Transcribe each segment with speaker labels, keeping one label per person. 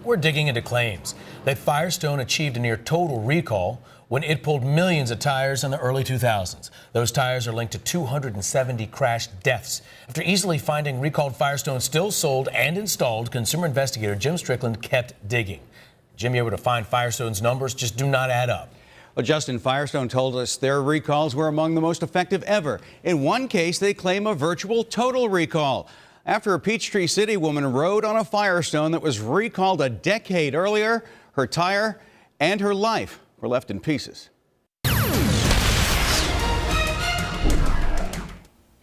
Speaker 1: We're digging into claims that Firestone achieved a near total recall when it pulled millions of tires in the early 2000s. Those tires are linked to 270 crash deaths. After easily finding recalled Firestone still sold and installed, consumer investigator Jim Strickland kept digging. Jim, you were able to find Firestone's numbers just do not add up.
Speaker 2: Well, Justin, Firestone told us their recalls were among the most effective ever. In one case, they claim a virtual total recall after a Peachtree City woman rode on a Firestone that was recalled a decade earlier. Her tire and her life were left in pieces.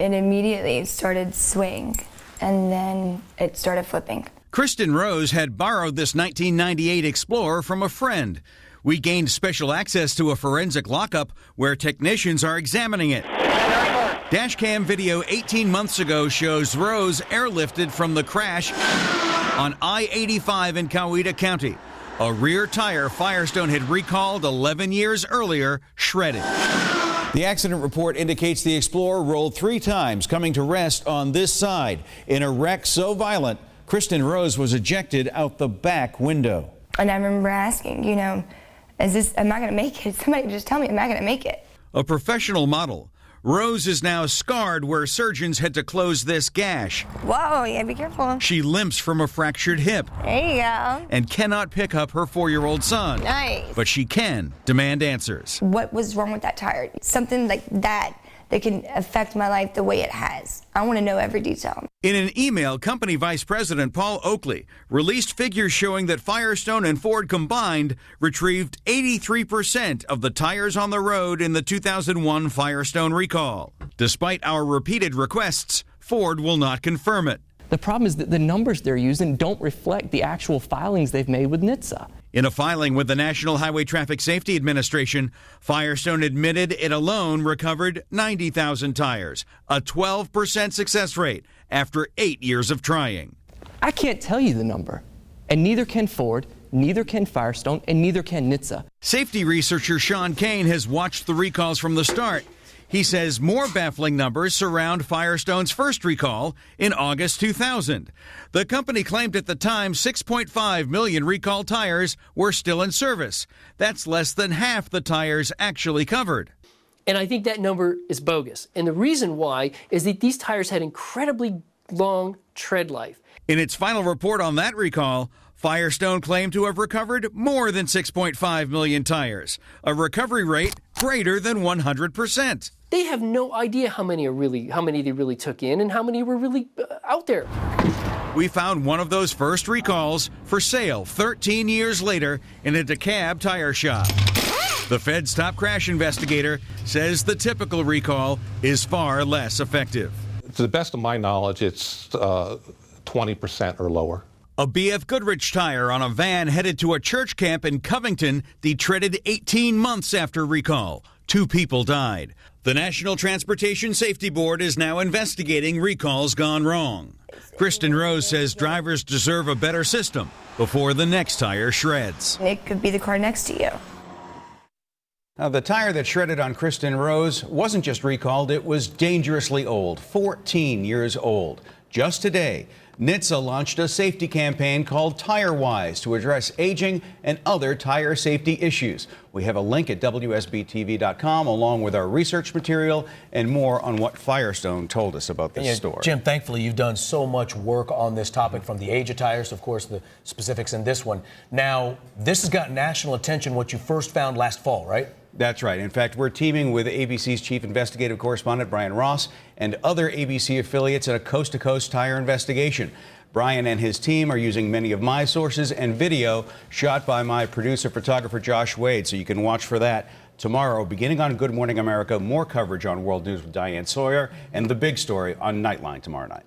Speaker 3: It immediately started swaying, and then it started flipping.
Speaker 4: Kristen Rose had borrowed this 1998 Explorer from a friend. We gained special access to a forensic lockup where technicians are examining it. Dashcam video 18 months ago shows Rose airlifted from the crash on I-85 in Coweta County. A rear tire Firestone had recalled 11 years earlier shredded.
Speaker 2: The accident report indicates the Explorer rolled 3 times, coming to rest on this side in a wreck so violent, Kristen Rose was ejected out the back window.
Speaker 3: And I remember asking, am I going to make it? Somebody just tell me, am I going to make it?
Speaker 4: A professional model. Rose is now scarred where surgeons had to close this gash.
Speaker 3: Whoa, you gotta be careful.
Speaker 4: She limps from a fractured hip.
Speaker 3: There you go.
Speaker 4: And cannot pick up her 4-year-old son.
Speaker 3: Nice.
Speaker 4: But she can demand answers.
Speaker 3: What was wrong with that tire? Something like that can affect my life the way it has. I want to know every detail.
Speaker 4: In an email, company vice president Paul Oakley released figures showing that Firestone and Ford combined retrieved 83% of the tires on the road in the 2001 Firestone recall. Despite our repeated requests, Ford will not confirm it.
Speaker 5: The problem is that the numbers they're using don't reflect the actual filings they've made with NHTSA.
Speaker 4: In a filing with the National Highway Traffic Safety Administration, Firestone admitted it alone recovered 90,000 tires, a 12% success rate after 8 years of trying.
Speaker 5: I can't tell you the number, and neither can Ford, neither can Firestone, and neither can NHTSA.
Speaker 4: Safety researcher Sean Kane has watched the recalls from the start. He says more baffling numbers surround Firestone's first recall in August 2000. The company claimed at the time 6.5 million recalled tires were still in service. That's less than half the tires actually covered.
Speaker 6: And I think that number is bogus. And the reason why is that these tires had incredibly long tread life.
Speaker 4: In its final report on that recall, Firestone claimed to have recovered more than 6.5 million tires, a recovery rate greater than 100%.
Speaker 6: They have no idea how many they really took in and how many were really out there.
Speaker 4: We found one of those first recalls for sale 13 years later in a DeKalb tire shop. The Fed's top crash investigator says the typical recall is far less effective.
Speaker 7: To the best of my knowledge, it's 20% or lower.
Speaker 4: A BF Goodrich tire on a van headed to a church camp in Covington detreaded 18 months after recall. 2 people died. The National Transportation Safety Board is now investigating recalls gone wrong. Kristen Rose says drivers deserve a better system before the next tire shreds.
Speaker 3: It could be the car next to you.
Speaker 2: Now, the tire that shredded on Kristen Rose wasn't just recalled, it was dangerously old, 14 years old. Just today, NHTSA launched a safety campaign called TireWise to address aging and other tire safety issues. We have a link at WSBTV.com along with our research material and more on what Firestone told us about this story.
Speaker 1: Jim, thankfully you've done so much work on this topic, from the age of tires, of course, the specifics in this one. Now, this has got national attention, what you first found last fall, right?
Speaker 2: That's right. In fact, we're teaming with ABC's chief investigative correspondent, Brian Ross, and other ABC affiliates in a coast-to-coast tire investigation. Brian and his team are using many of my sources and video shot by my producer-photographer, Josh Wade, so you can watch for that tomorrow. Beginning on Good Morning America, more coverage on World News with Diane Sawyer, and the big story on Nightline tomorrow night.